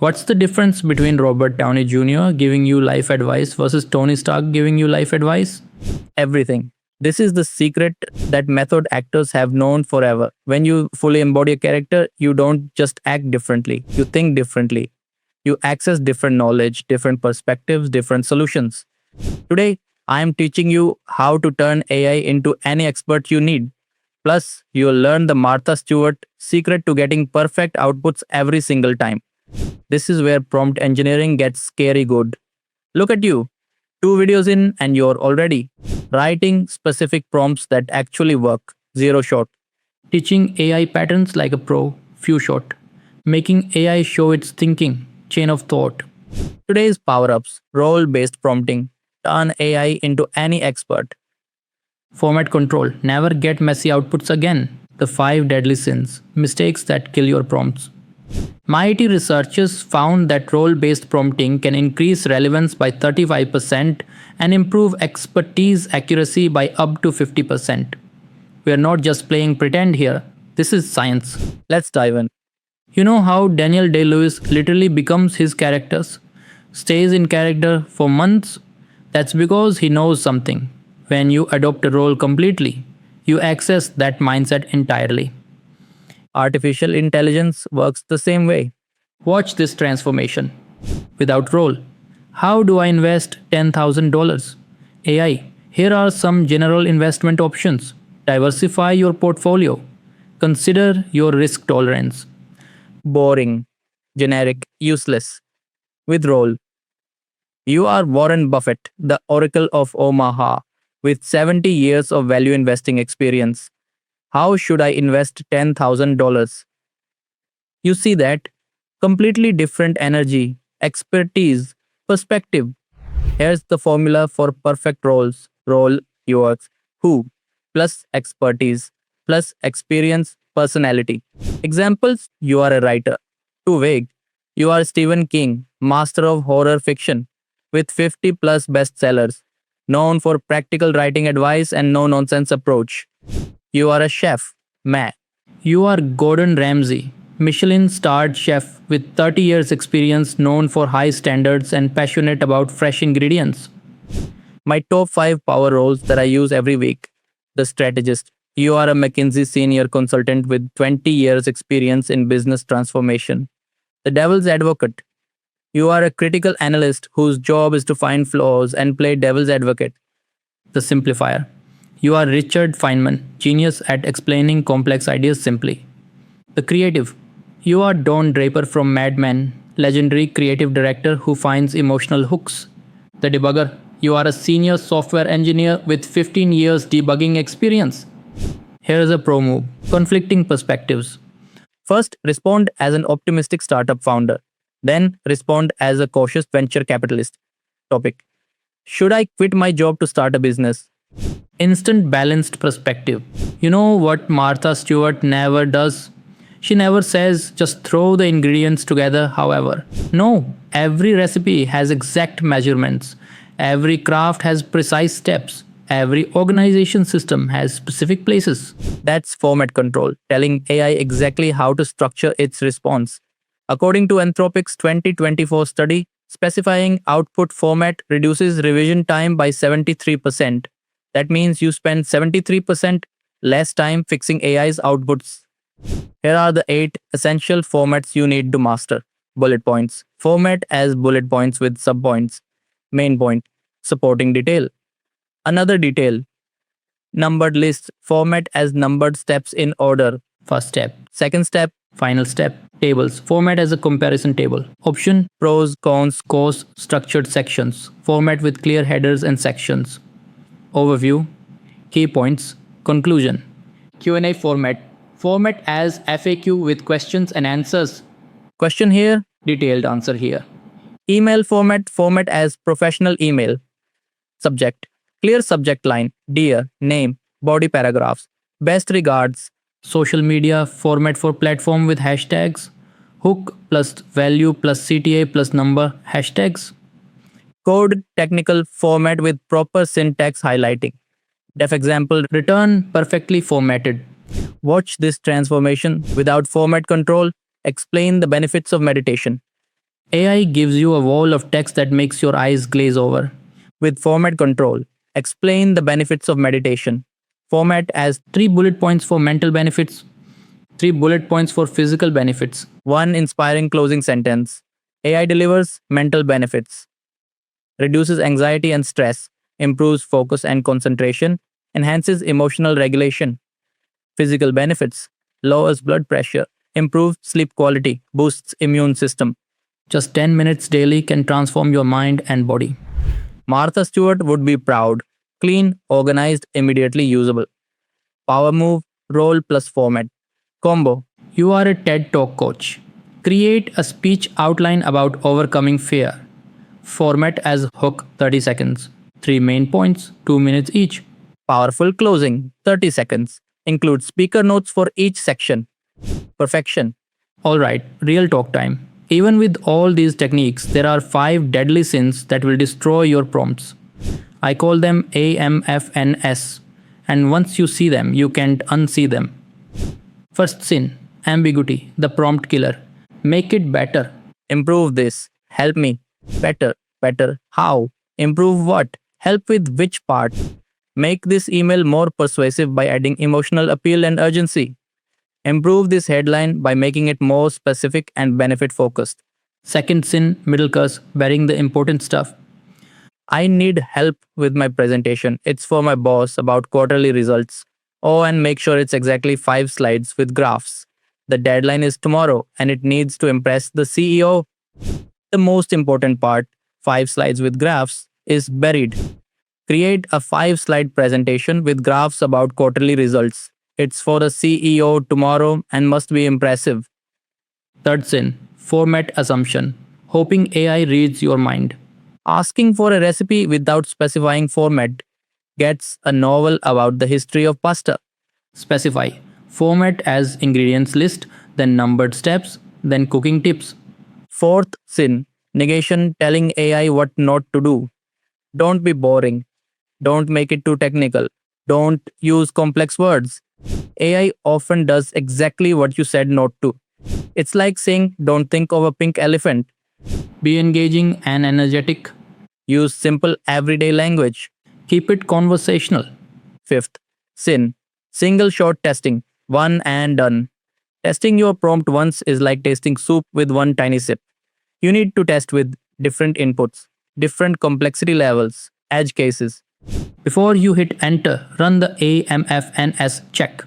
What's the difference between Robert Downey Jr. giving you life advice versus Tony Stark giving you life advice? Everything. This is the secret that method actors have known forever. When you fully embody a character, you don't just act differently, you think differently. You access different knowledge, different perspectives, different solutions. Today, I am teaching you how to turn AI into any expert you need. Plus, you'll learn the Martha Stewart secret to getting perfect outputs every single time. This is where prompt engineering gets scary good. Look at you. 2 videos in and you're already writing specific prompts that actually work. Zero shot. Teaching AI patterns like a pro. Few shot. Making AI show its thinking. Chain of thought. Today's power ups. Role based prompting. Turn AI into any expert. Format control. Never get messy outputs again. The 5 deadly sins. Mistakes that kill your prompts. MIT researchers found that role-based prompting can increase relevance by 35% and improve expertise accuracy by up to 50%. We are not just playing pretend here. This is science. Let's dive in. You know how Daniel Day-Lewis literally becomes his characters? Stays in character for months? That's because he knows something. When you adopt a role completely, you access that mindset entirely. Artificial intelligence works the same way. Watch this transformation. Without role. How do I invest $10,000? AI. Here are some general investment options. Diversify your portfolio. Consider your risk tolerance. Boring, generic, useless. With role. You are Warren Buffett, the Oracle of Omaha, with 70 years of value investing experience. How should I invest $10,000? You see that? Completely different energy, expertise, perspective. Here's the formula for perfect roles. Role yours. Who plus expertise plus experience, personality. Examples: you are a writer. Too vague. You are Stephen King, master of horror fiction, with 50 plus bestsellers, known for practical writing advice and no nonsense approach. You are a chef. Meh. You are Gordon Ramsay, Michelin starred chef with 30 years experience, known for high standards and passionate about fresh ingredients. My top 5 power roles that I use every week. The strategist. You are a McKinsey senior consultant with 20 years experience in business transformation. The devil's advocate. You are a critical analyst whose job is to find flaws and play devil's advocate. The simplifier. You are Richard Feynman, genius at explaining complex ideas simply. The creative. You are Don Draper from Mad Men, legendary creative director who finds emotional hooks. The debugger. You are a senior software engineer with 15 years debugging experience. Here is a pro move. Conflicting perspectives. First, respond as an optimistic startup founder. Then, respond as a cautious venture capitalist. Topic. Should I quit my job to start a business? Instant balanced perspective. You know what Martha Stewart never does? She never says just throw the ingredients together, however. No, every recipe has exact measurements. Every craft has precise steps. Every organization system has specific places. That's format control, telling AI exactly how to structure its response. According to Anthropic's 2024 study, specifying output format reduces revision time by 73%. That means you spend 73% less time fixing AI's outputs. Here are the 8 essential formats you need to master. Bullet points. Format as bullet points with subpoints. Main point. Supporting detail. Another detail. Numbered list. Format as numbered steps in order. First step. Second step. Final step. Tables. Format as a comparison table. Option. Pros, cons, course, structured sections. Format with clear headers and sections. Overview. Key points. Conclusion. Q&A format. Format as FAQ with questions and answers. Question here, detailed answer here. Email format. Format as professional email. Subject. Clear subject line. Dear, name, body paragraphs. Best regards. Social media format for platform with hashtags. Hook plus value plus CTA plus number hashtags. Code technical format with proper syntax highlighting. Def example return perfectly formatted. Watch this transformation without format control. Explain the benefits of meditation. AI gives you a wall of text that makes your eyes glaze over. With format control, explain the benefits of meditation. Format as 3 bullet points for mental benefits, 3 bullet points for physical benefits, 1 inspiring closing sentence. AI delivers mental benefits, reduces anxiety and stress, improves focus and concentration, enhances emotional regulation. Physical benefits, lowers blood pressure, improves sleep quality, boosts immune system. Just 10 minutes daily can transform your mind and body. Martha Stewart would be proud. Clean, organized, immediately usable. Power move, role plus format. Combo. You are a TED Talk coach. Create a speech outline about overcoming fear. Format as hook 30 seconds. 3 main points, 2 minutes each. Powerful closing 30 seconds. Include speaker notes for each section. Perfection. Alright, real talk time. Even with all these techniques, there are 5 deadly sins that will destroy your prompts. I call them AMFNS, and once you see them, you can't unsee them. First sin, ambiguity, the prompt killer. Make it better. Improve this. Help me. Better. Better. How? Improve what? Help with which part? Make this email more persuasive by adding emotional appeal and urgency. Improve this headline by making it more specific and benefit focused. Second sin, middle curse, burying the important stuff. I need help with my presentation. It's for my boss about quarterly results. Oh, and make sure it's exactly 5 slides with graphs. The deadline is tomorrow and it needs to impress the CEO. The most important part, 5 slides with graphs, is buried. Create a 5-slide presentation with graphs about quarterly results. It's for the CEO tomorrow and must be impressive. Third sin, format assumption, hoping AI reads your mind. Asking for a recipe without specifying format gets a novel about the history of pasta. Specify format as ingredients list, then numbered steps, then cooking tips. Fourth sin, negation, telling AI what not to do. Don't be boring. Don't make it too technical. Don't use complex words. AI often does exactly what you said not to. It's like saying, don't think of a pink elephant. Be engaging and energetic. Use simple everyday language. Keep it conversational. Fifth, sin. Single shot testing. One and done. Testing your prompt once is like tasting soup with one tiny sip. You need to test with different inputs, different complexity levels, edge cases. Before you hit enter, run the AMFNS check.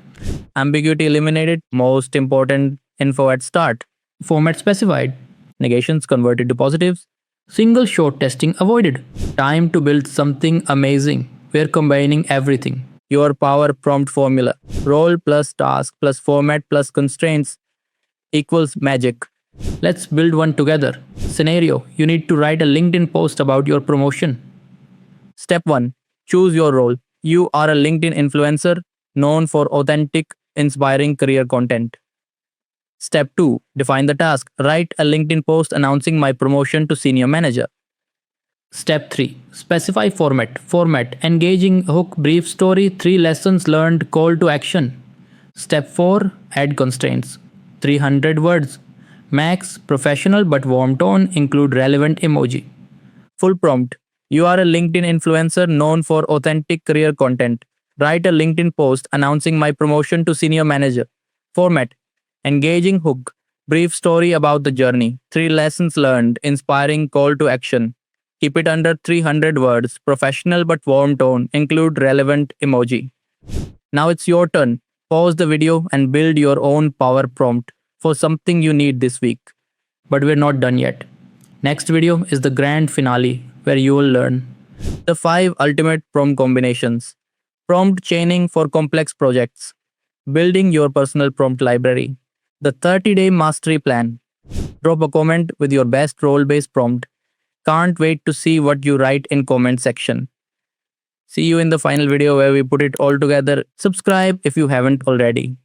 Ambiguity eliminated, most important info at start. Format specified. Negations converted to positives. Single shot testing avoided. Time to build something amazing. We're combining everything. Your power prompt formula. Role plus task plus format plus constraints equals magic. Let's build one together. Scenario. You need to write a LinkedIn post about your promotion. Step 1. Choose your role. You are a LinkedIn influencer known for authentic, inspiring career content. Step 2. Define the task. Write a LinkedIn post announcing my promotion to senior manager. Step 3. Specify format. Format. Engaging hook, brief story, 3 lessons learned, call to action. Step 4. Add constraints. 300 words. Max, professional but warm tone, include relevant emoji. Full prompt. You are a LinkedIn influencer known for authentic career content. Write a LinkedIn post announcing my promotion to senior manager. Format. Engaging hook. Brief story about the journey. 3 lessons learned. Inspiring call to action. Keep it under 300 words. Professional but warm tone. Include relevant emoji. Now it's your turn. Pause the video and build your own power prompt for something you need this week. But we're not done yet. Next video is the grand finale where you will learn the 5 ultimate prompt combinations, prompt chaining for complex projects, building your personal prompt library, the 30-day mastery plan. Drop a comment with your best role-based prompt. Can't wait to see what you write in comment section. See you in the final video where we put it all together. Subscribe if you haven't already.